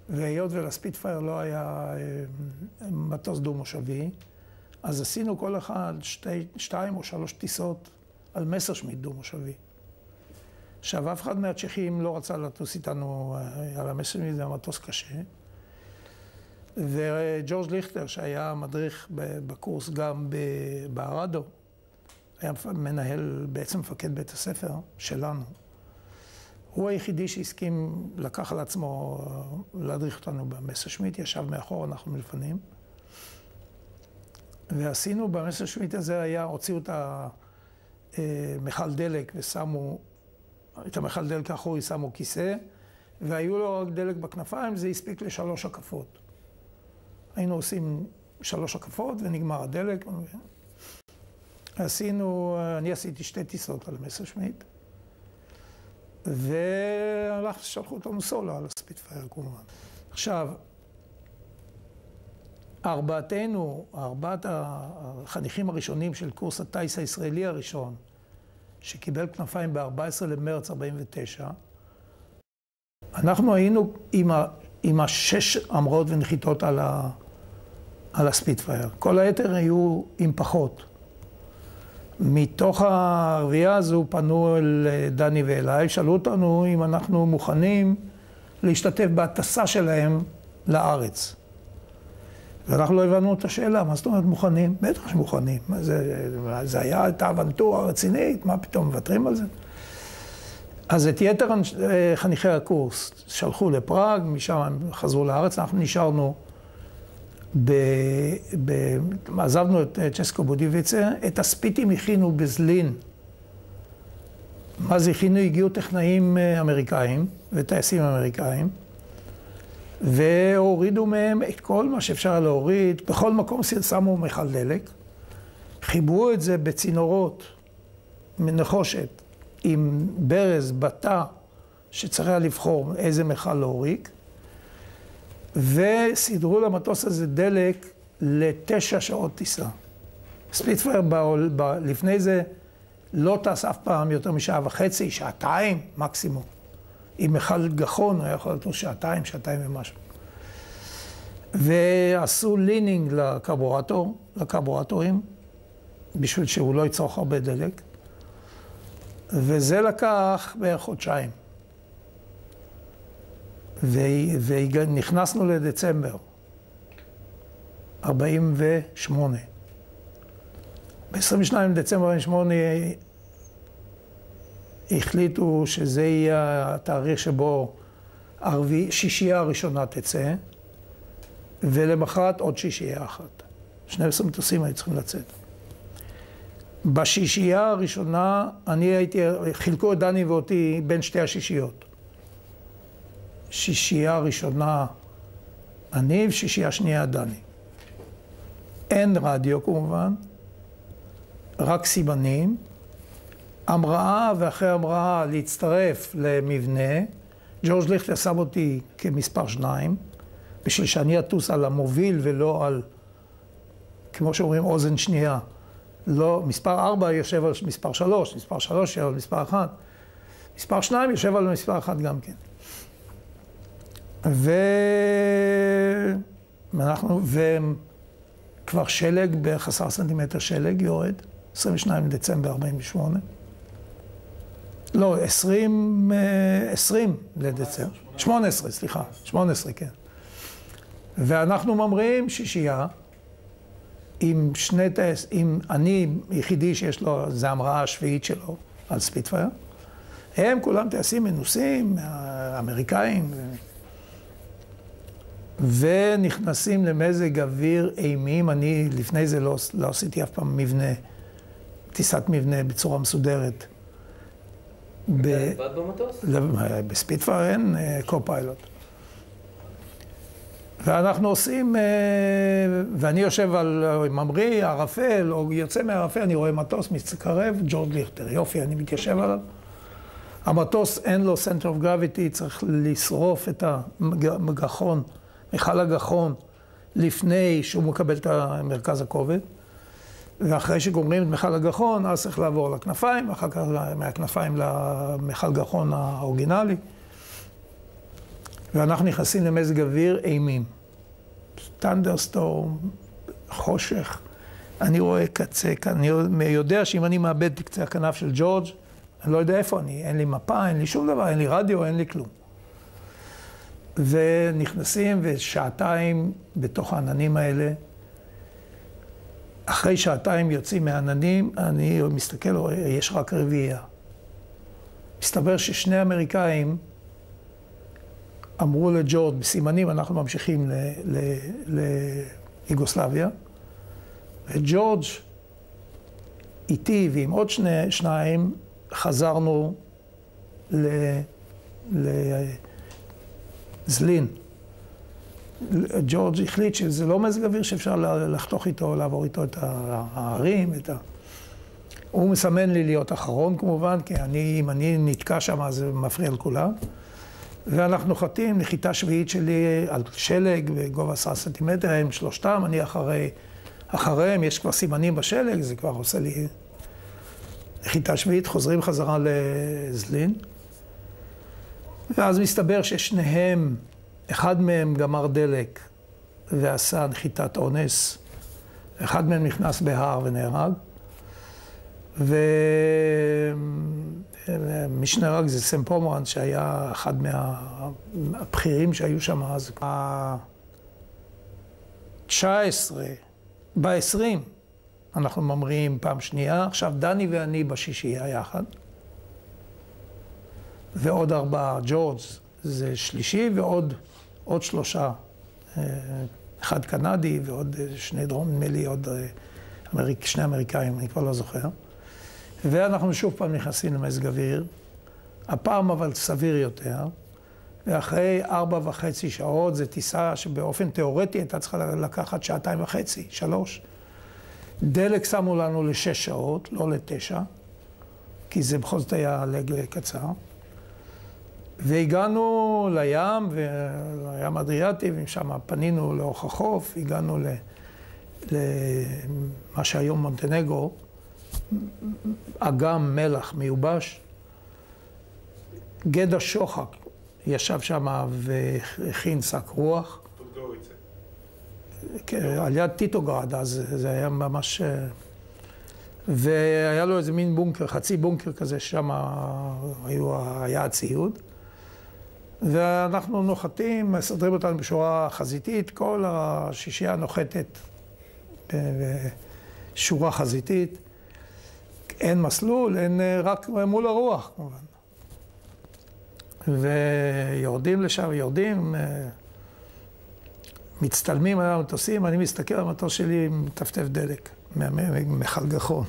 והיות ולספיטפייר לא היה מטוס דו-מושבי, אז עשינו כל אחד 2 או 3 טיסות על מסרשמיט דו-מושבי. עכשיו, אף אחד מהצ'כים לא רצה לטוס איתנו על המסרשמיט, זה היה מטוס קשה. וג'ורג' ליכטר, שהיה מדריך בקורס גם בארדו, היה מנהל, בעצם מפקד בית הספר שלנו. הוא היחידי שהסכים לקח על עצמו להדריך אותנו במסרשמיט, ישב מאחור, אנחנו מלפנים. ועשינו במסרשמיט הזה, הוציאו את המכל דלק ושמו, את המכל דלק האחורי שמו כיסא, והיו לו רק דלק בכנפיים, זה הספיק ל3 הקפות. היינו עושים 3 הקפות ונגמר הדלק. אני עשיתי 2 טיסות על המסרשמיט, שלחו אותנו סולו על הספיטפייר כמובן. עכשיו, 4 החניכים הראשונים של קורס הטייס הישראלי הראשון, שקיבל כנפיים ב-14 למרץ 49, אנחנו היינו עם 6 המראות ונחיתות על הספיטפייר. כל היתר היו עם פחות. מתוך הרביעה הזו פנו אל דני ואליי, שאלו אותנו אם אנחנו מוכנים להשתתף בהטסה שלהם לארץ. ואנחנו לא הבנו את השאלה, מה זאת אומרת מוכנים? בטח שמוכנים. זה היה את האבנטורה הרצינית, מה פתאום מוותרים על זה? אז את יתר חניכי הקורס שלחו לפראג, משם הם חזרו לארץ, אנחנו נשארנו עזבנו את צ'סקו בודיביצה, את הספיטים הכינו בזלין. מה זה הכינו? הגיעו טכנאים אמריקאים וטייסים אמריקאים, והורידו מהם את כל מה שאפשר להוריד. בכל מקום שמו מכל דלק, חיברו את זה בצינורות מנחושת עם ברז, בתא, שצריך לבחור איזה מכל להוריד, וסידרו למטוס הזה דלק ל9 שעות טיסה. ספיטפייר לפני זה לא טס אף פעם יותר משעה וחצי, 2 שעות מקסימום. עם מכל גחון היה יכול לטוס 2 שעות ומשהו. ועשו לינינג לקרבורטורים, בשביל שהוא לא יצרוך הרבה דלק. וזה לקח בערך חודשיים. ונכנסנו לדצמבר 48. ב-22 דצמבר 48 החליטו שזה יהיה התאריך שבו שישייה הראשונה תצא, ולמחרת עוד שישייה אחת. 12 מטוסים היו צריכים לצאת. בשישייה הראשונה חילקו את דני ואותי בין 2 השישיות. שישייה ראשונה אני ושישייה שנייה דני. אין רדיו כמובן, רק סימנים, המראה ואחרי המראה להצטרף למבנה. ג'ורג' ליכטר שם אותי כמספר 2, בשביל שאני אטוס על המוביל ולא על, כמו שאומרים, אוזן שנייה. לא, מספר 4 יושב על מספר 3, מספר 3 יושב על מספר 1, מספר 2 יושב על מספר 1 גם כן. וכבר שלג, בערך 10 סנטימטר שלג יורד, 22 דצמבר 48. לא, 20 לדצמבר. 18, סליחה. 18, כן. ואנחנו ממריאים שישייה, עם אני יחידי שיש לו, זה המראה השביעית שלו על ספיטפייר. הם כולם טייסים מנוסים, אמריקאים. ונכנסים למזג אוויר אימים. אני לפני זה לא עשיתי אף פעם טיסת מבנה בצורה מסודרת. לבד במטוס? בספיטפייר אין קו-פיילוט. ואנחנו עושים, ואני יושב על ממריא, ערפל, או יוצא מהערפל, אני רואה מטוס, מתקרב, ג'ורג' ליכטר. יופי, אני מתיישב עליו. המטוס אין לו center of gravity, צריך לשרוף את הגחון, מכל הגחון, לפני שהוא מקבל את מרכז הכובד. ואחרי שגומרים את מכל הגחון, אז צריך לעבור לכנפיים, ואחר כך מהכנפיים למכל גחון האורגינלי. ואנחנו נכנסים למזג אוויר אימים. טנדרסטורם, חושך. אני רואה קצה, אני יודע שאם אני מאבד את קצה הכנף של ג'ורג', אני לא יודע איפה אני, אין לי מפה, אין לי שום דבר, אין לי רדיו, אין לי כלום. ונכנסים ושעתיים בתוך העננים האלה. אחרי שעתיים יוצאים מהעננים, אני מסתכל, יש רק רביעייה. מסתבר ששני אמריקאים אמרו לג'ורג' בסימנים, אנחנו ממשיכים ליוגוסלביה, וג'ורג' איתי ועם עוד שניים חזרנו לזלין. ג'ורג' החליט שזה לא מזג אוויר שאפשר לחתוך איתו, לעבור איתו את הערים, הוא מסמן לי להיות אחרון כמובן, כי אם אני נתקע שם אז זה מפריע לכולם. ואנחנו נוחתים, נחיתה שביעית שלי על שלג בגובה 10 סנטימטר, הם שלושתם, אני אחריהם, יש כבר סימנים בשלג, זה כבר עושה לי נחיתה שביעית, חוזרים חזרה לזלין. ואז מסתבר ששניהם, אחד מהם גמר דלק ועשה נחיתת אונס, אחד מהם נכנס בהר ונהרג, מי שנהרג זה סם פומרנץ, שהיה אחד מהבכירים שהיו שם אז. ב-19, ב-20, אנחנו ממריאים פעם שנייה, עכשיו דני ואני בשישייה יחד, ועוד 4, ג'ורג' זה שלישי, ועוד 3, אחד קנדי ועוד 2 דרום, נדמה לי עוד 2 אמריקאים, אני כבר לא זוכר. ואנחנו שוב פעם נכנסים למזג אוויר, הפעם אבל סביר יותר, ואחרי 4.5 שעות, זו טיסה שבאופן תיאורטי הייתה צריכה לקחת 2.5, 3. דלק שמו לנו ל6 שעות, לא ל9, כי זה בכל זאת היה לג קצר. והגענו לים, לים אדריאטי, ומשם פנינו לאורך החוף, הגענו למה שהיום מונטנגרו, אגם מלח מיובש. גדע שוחק ישב שם והכין שק רוח. על יד טיטוגרד, אז זה היה ממש... והיה לו איזה מין בונקר, חצי בונקר כזה, שם היה הציוד. ואנחנו נוחתים, מסדרים אותנו בשורה חזיתית, כל השישייה נוחתת בשורה חזיתית. אין מסלול, אין רק מול הרוח, כמובן. ויורדים לשם, מצטלמים על המטוסים, אני מסתכל על המטוס שלי עם טפטף דלק, ממכל גחון.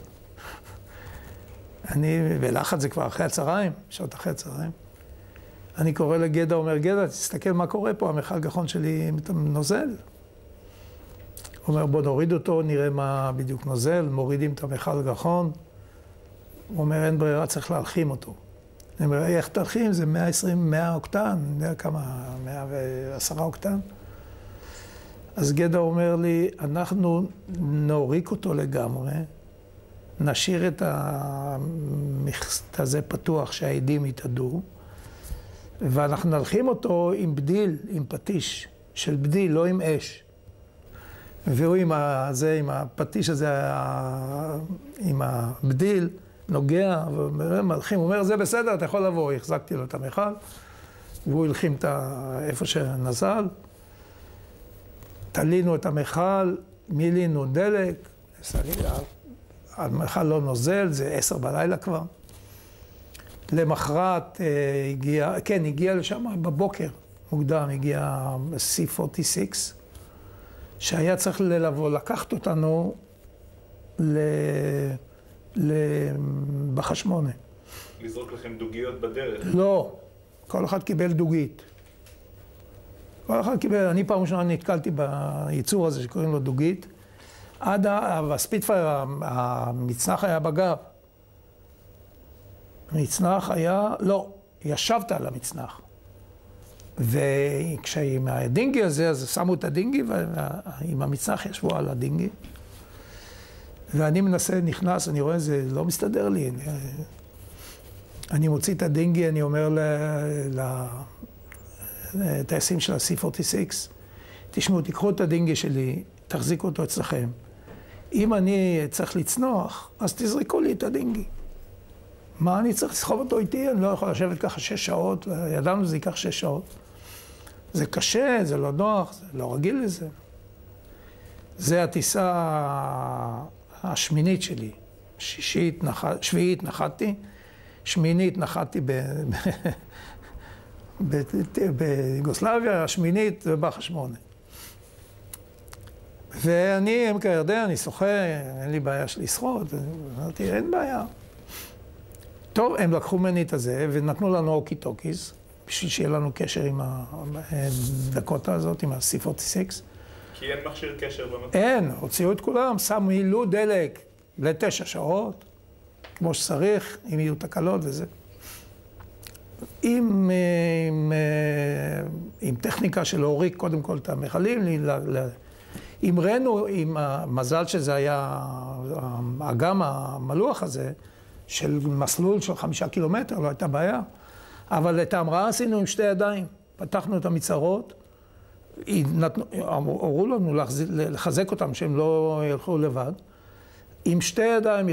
אני בלחץ זה כבר אחרי הצהריים, שעות אחרי הצהריים. אני קורא לגדע, אומר, גדע, תסתכל מה קורה פה, המכל גחון שלי נוזל. הוא אומר, בוא נוריד אותו, נראה מה בדיוק נוזל, מורידים את המכל גחון. הוא אומר, אין ברירה, צריך להלחים אותו. אני אומר, איך תלחים? זה 100 אוקטן, אני יודע כמה, 110 אוקטן. אז גדע אומר לי, אנחנו נוריק אותו לגמרי, נשאיר את המכסת הזה פתוח שהעדים יתעדו, ואנחנו נלחים אותו עם בדיל, עם פטיש של בדיל, לא עם אש. והוא עם הפטיש הזה, עם הבדיל, נוגע, ומלחים, הוא אומר, זה בסדר, אתה יכול לבוא, החזקתי לו את המכל, והוא הלחים איפה שנזל, תלינו את המכל, מילינו דלק, המכל לא נוזל, זה 10 בלילה כבר. למחרת הגיע לשם בבוקר, מוקדם, הגיע C-46, שהיה צריך לבוא, לקחת אותנו בחשמונה. לזרוק לכם דוגיות בדרך? לא, כל אחד קיבל דוגית. כל אחד קיבל, אני פעם ראשונה נתקלתי ביצור הזה שקוראים לו דוגית. הספיטפייר, המצנח היה בגב. המצנח היה, לא, ישבת על המצנח. וכשעם הדינגי הזה, אז שמו את הדינגי, ועם המצנח ישבו על הדינגי. ואני מנסה, נכנס, אני רואה, זה לא מסתדר לי. אני מוציא את הדינגי, אני אומר טייסים של ה-C-46, תשמעו, תיקחו את הדינגי שלי, תחזיקו אותו אצלכם. אם אני צריך לצנוח, אז תזרקו לי את הדינגי. מה אני צריך לסחוב אותו איתי? אני לא יכול לשבת ככה 6 שעות, ידענו שזה ייקח 6 שעות. זה קשה, זה לא נוח, זה לא רגיל לזה. זה הטיסה השמינית שלי. שביעית נחתתי, שמינית נחתתי ביוגוסלביה, השמינית ובאח 8. ואני, עמק הירדן, אני שוחה, אין לי בעיה של לשחות, אמרתי, אין בעיה. טוב, הם לקחו ממני את הזה ונתנו לנו אוקי טוקיז, בשביל שיהיה לנו קשר עם הדקוטה הזאת, עם ה-C-46. כי אין מכשיר קשר במטוס. אין, הוציאו את כולם, שמו מילאו דלק ל9 שעות, כמו שצריך, אם יהיו תקלות וזה. עם טכניקה של להוריק קודם כל את המכלים, המראנו עם המזל שזה היה האגם המלוח הזה, של מסלול של 5 קילומטר, לא הייתה בעיה. אבל את ההמראה עשינו עם 2 ידיים. פתחנו את המצרות, הורו לנו לחזק אותם שהם לא ילכו לבד. עם 2 ידיים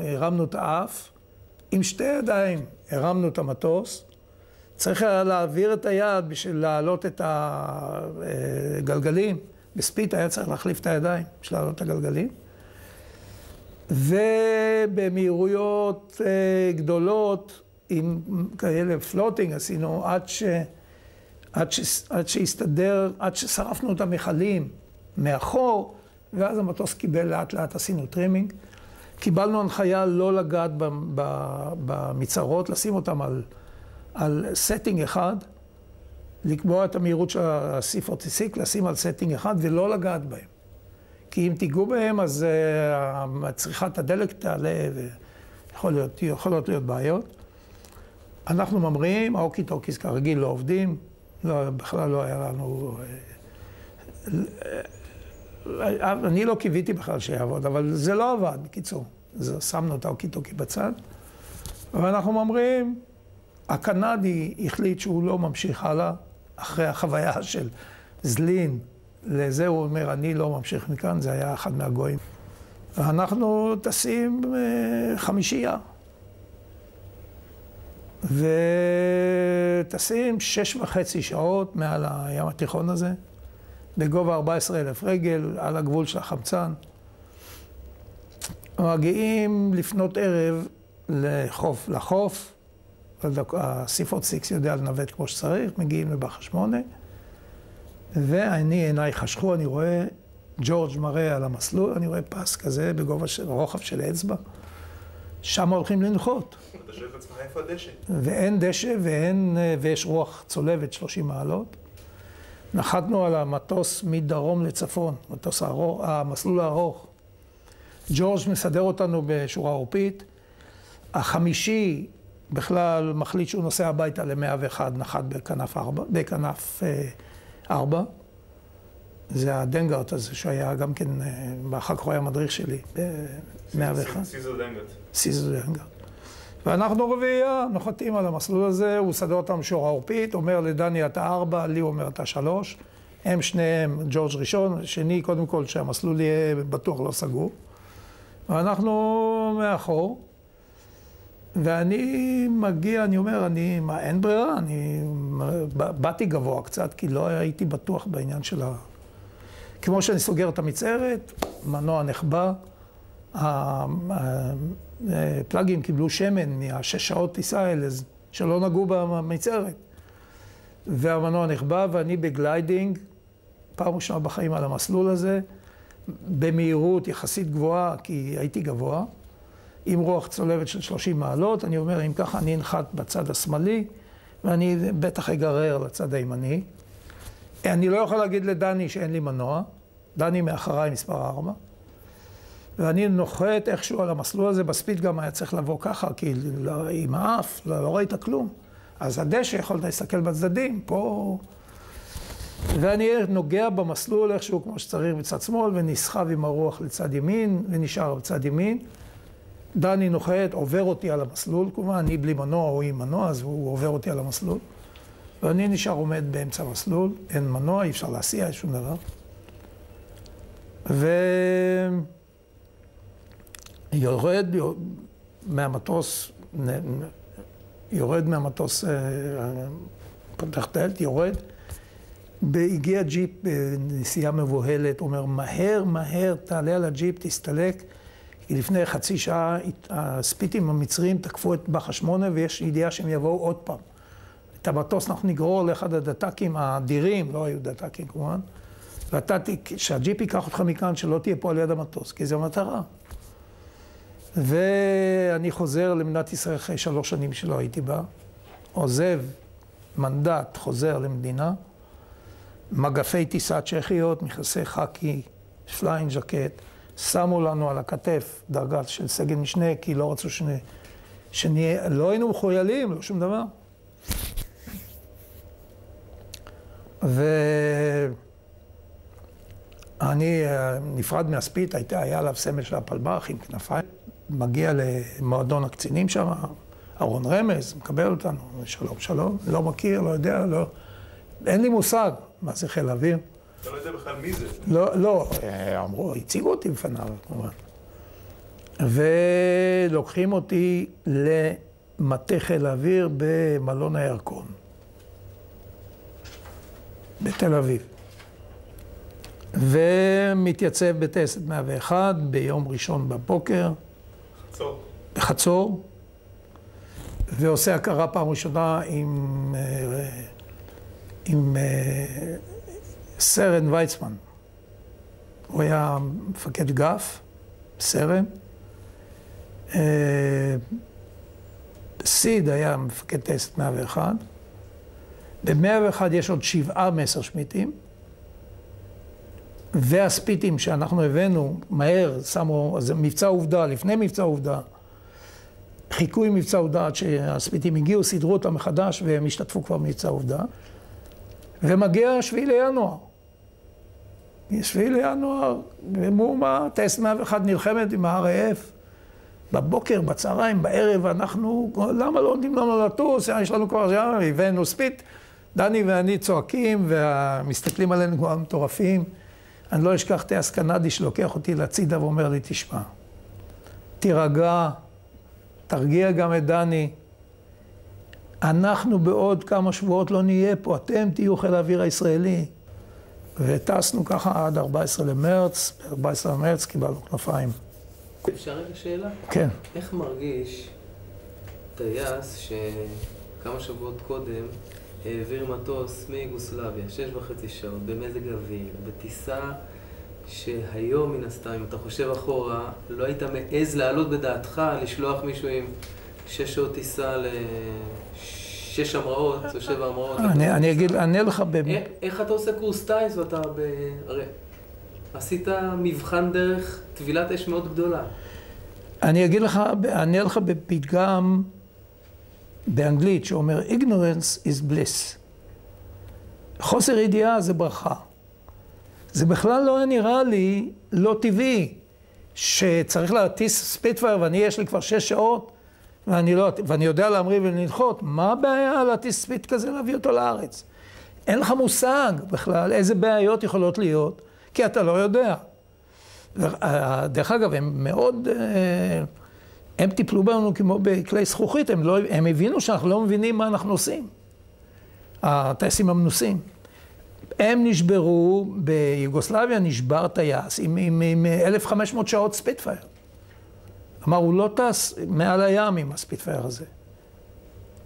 הרמנו את האף, עם 2 ידיים הרמנו את המטוס. צריך היה להעביר את היד בשביל להעלות את הגלגלים. בספיט היה צריך להחליף את הידיים בשביל להעלות את הגלגלים. ובמהירויות גדולות, עם כאלה פלוטינג עשינו עד שהסתדר, עד ששרפנו את המכלים מאחור, ואז המטוס קיבל לאט לאט, עשינו טרימינג. קיבלנו הנחיה לא לגעת במצרות, לשים אותם על סטינג אחד, לקבוע את המהירות של ה-C-46, לשים על סטינג אחד ולא לגעת בהם. כי אם תיגעו בהם, אז צריכת הדלק תעלה ויכולות להיות בעיות. אנחנו ממריאים, האוקי טוקיס כרגיל לא עובדים, בכלל לא היה לנו... אני לא קיוויתי בכלל שיעבוד, אבל זה לא עבד, בקיצור. שמנו את האוקי טוקי בצד, ואנחנו ממריאים, הקנדי החליט שהוא לא ממשיך הלאה, אחרי החוויה של זלין, לזה הוא אומר, אני לא ממשיך מכאן, זה היה אחד מהגויים. ואנחנו טסים 5. וטסים 6.5 שעות מעל הים התיכון הזה, בגובה 14,000 רגל, על הגבול של החמצן. מגיעים לפנות ערב לחוף, ה-C-46 יודע לנווט כמו שצריך, מגיעים לבאח 8, עיניי חשכו, אני רואה ג'ורג' מראה על המסלול, אני רואה פס כזה בגובה של רוחב של אצבע, שם הולכים לנחות. אתה שואל את עצמך איפה הדשא? ואין דשא ויש רוח צולבת 30 מעלות. נחתנו על המטוס מדרום לצפון, המסלול הארוך. ג'ורג' מסדר אותנו בשורה עורפית. החמישי בכלל מחליט שהוא נוסע הביתה ל-101, נחת בכנף 4. זה הדנגרט הזה שהיה גם כן, אחר כך הוא היה מדריך שלי ב-101. סיזו דנגרט. ואנחנו רביעייה, נוחתים על המסלול הזה, הוא סדר אותם שורה עורפית, אומר לדני אתה 4, לי הוא אומר אתה 3. הם שניהם, ג'ורג' ראשון, שני קודם כל שהמסלול יהיה בטוח לא סגור. ואנחנו מאחור, ואני מגיע, אני אומר, אין ברירה, אני באתי גבוה קצת, כי לא הייתי בטוח בעניין של כמו שאני סוגר את המצערת, מנוע נחבא, הפלאגים קיבלו שמן מה6 שעות טיסה האלה, שלא נגעו במצערת. והמנוע נחבא, ואני בגליידינג, פעם ראשונה בחיים על המסלול הזה, במהירות יחסית גבוהה, כי הייתי גבוה, עם רוח צולבת של 30 מעלות, אני אומר, אם ככה אני אנחת בצד השמאלי, ואני בטח אגרר לצד הימני. אני לא יכול להגיד לדני שאין לי מנוע, דני מאחריי מספר 4, ואני נוחת איכשהו על המסלול הזה, בספיד גם היה צריך לבוא ככה, כי עם האף לא ראית כלום. אז הדשא יכולת להסתכל בצדדים, פה... ואני נוגע במסלול איכשהו כמו שצריך בצד שמאל, ונסחב עם הרוח לצד ימין, ונשאר בצד ימין. דני נוחת, עובר אותי על המסלול, כמובן, אני בלי מנוע, הוא עם מנוע, אז הוא עובר אותי על המסלול. ואני נשאר עומד באמצע המסלול, אין מנוע, אי אפשר להסיע, שום דבר. ויורד מהמטוס, פותח דלת, יורד, הגיע ג'יפ בנסיעה מבוהלת, אומר, מהר, תעלה על הג'יפ, תסתלק. לפני חצי שעה הספיטים המצרים תקפו את בח 8 ויש ידיעה שהם יבואו עוד פעם. את המטוס אנחנו נגרור לאחד הדתקים האדירים, לא היו דתקים כמובן, שהג'יפ ייקח אותך מכאן, שלא תהיה פה על יד המטוס, כי זו מטרה. ואני חוזר למדינת ישראל אחרי 3 שנים שלא הייתי בה, עוזב מנדט, חוזר למדינה, מגפי טיסה צ'כיות, מכנסי חקי, פליינג ז'קט, שמו לנו על הכתף דרגה של סגן משנה, כי לא רצו שנהיה, לא היינו מחוילים, לא שום דבר. ואני נפרד מהספיט, היה עליו סמל של הפלמ"ח עם כנפיים, מגיע למועדון הקצינים שם, אהרון רמז, מקבל אותנו, שלום, לא מכיר, לא יודע, אין לי מושג מה זה חיל האוויר. אתה לא יודע בכלל מי זה. לא, אמרו, הציגו אותי בפניו, כמובן. ולוקחים אותי למטה חיל האוויר במלון הירקון, בתל אביב. ומתייצב בטייסת 101 ביום ראשון בבוקר. בחצור. ועושה הכרה פעם ראשונה עם סרן ויצמן. הוא היה מפקד גף, סרן. סיד היה מפקד טייסת 101. ב-101 יש עוד 7 מסרשמיטים. והספיטים שאנחנו הבאנו מהר, שמו, אז מבצע עובדה, לפני מבצע עובדה, חיכו עם מבצע עובדה עד שהספיטים הגיעו, סידרו אותם מחדש והם השתתפו כבר במבצע עובדה. ומגיע 7 לינואר. 7 לינואר, במומה, טייסת 101 נלחמת עם ה-RAF. בבוקר, בצהריים, בערב, אנחנו, למה לא נותנים לנו לטוס? יש לנו כבר, הבאנו ספיט. דני ואני צועקים ומסתכלים עלינו כבר מטורפים. אני לא אשכח טייס קנדי שלוקח אותי לצידה ואומר לי, תשמע, תירגע, תרגיע גם את דני. אנחנו בעוד כמה שבועות לא נהיה פה, אתם תהיו חיל האוויר הישראלי. וטסנו ככה עד 14 למרץ, ב-14 למרץ קיבלנו כנפיים. אפשר רגע שאלה? כן. איך מרגיש טייס שכמה שבועות קודם העביר מטוס מיוגוסלביה, 6.5 שעות, במזג אוויר, בטיסה שהיום מן הסתם, אם אתה חושב אחורה, לא היית מעז לעלות בדעתך, לשלוח מישהו עם 6 שעות טיסה ל6 המראות או 7 המראות. אני אענה לך איך אתה עושה קורס טייס ואתה הרי עשית מבחן דרך טבילת אש מאוד גדולה. אני אענה לך בפתגם באנגלית שאומר, ignorance is bliss. חוסר ידיעה זה ברכה. זה בכלל לא נראה לי לא טבעי שצריך להטיס ספיטפייר ואני יש לי כבר 6 שעות ואני יודע להמריא ולנחות. מה הבעיה להטיס ספיט כזה להביא אותו לארץ? אין לך מושג בכלל איזה בעיות יכולות להיות, כי אתה לא יודע. דרך אגב, הם מאוד, הם טיפלו בנו כמו בכלי זכוכית, הם הבינו שאנחנו לא מבינים מה אנחנו עושים. הטייסים המנוסים. הם נשברו, ביוגוסלביה נשבר טייס עם 1,500 שעות ספיטפייר. אמר, הוא לא טס מעל הים עם הספיטפייר הזה.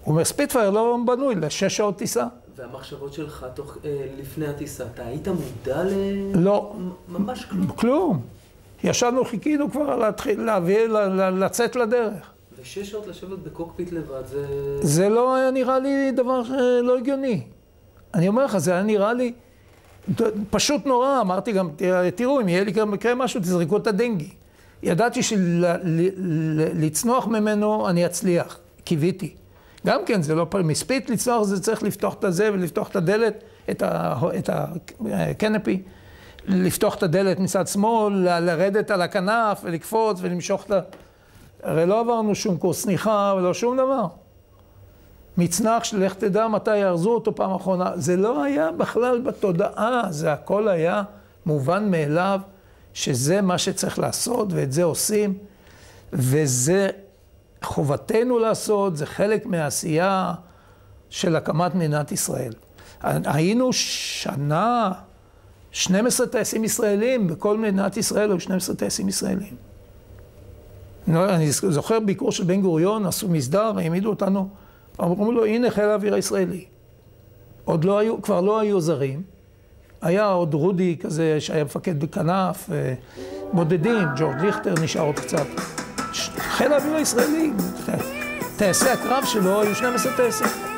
הוא אומר, ספיטפייר לא בנוי ל6 שעות טיסה. והמחשבות שלך לפני הטיסה, אתה היית מודע לא. ממש כלום? כלום. ישבנו, חיכינו כבר לצאת לדרך. ו6 שעות לשבת בקוקפיט לבד, זה לא היה נראה לי דבר לא הגיוני. אני אומר לך, זה היה נראה לי פשוט נורא. אמרתי גם, תראו, אם יהיה לי מקרה משהו, תזרקו את הדנגי. ידעתי שלצנוח ממנו אני אצליח, קיוויתי. גם כן, זה לא מספיק לצנוח, זה צריך לפתוח את זה ולפתוח את הדלת, את הקנפי, לפתוח את הדלת מצד שמאל, לרדת על הכנף ולקפוץ ולמשוך את הרי לא עברנו שום קורס צניחה ולא שום דבר. מצנח שלך תדע מתי יארזו אותו פעם אחרונה. זה לא היה בכלל בתודעה, זה הכל היה מובן מאליו, שזה מה שצריך לעשות, ואת זה עושים, וזה חובתנו לעשות, זה חלק מהעשייה של הקמת מדינת ישראל. היינו שנה, 12 טייסים ישראלים, בכל מדינת ישראל היו 12 טייסים ישראלים. אני זוכר ביקור של בן גוריון, עשו מסדר, העמידו אותנו, אמרו לו, הנה חיל האוויר הישראלי. עוד לא היו, כבר לא היו זרים. היה עוד רודי כזה שהיה מפקד בכנף, בודדים, ג'ורג' ליכטר נשאר עוד קצת. חיל האוויר הישראלי, טייסי הקרב שלו היו 12 טייסים.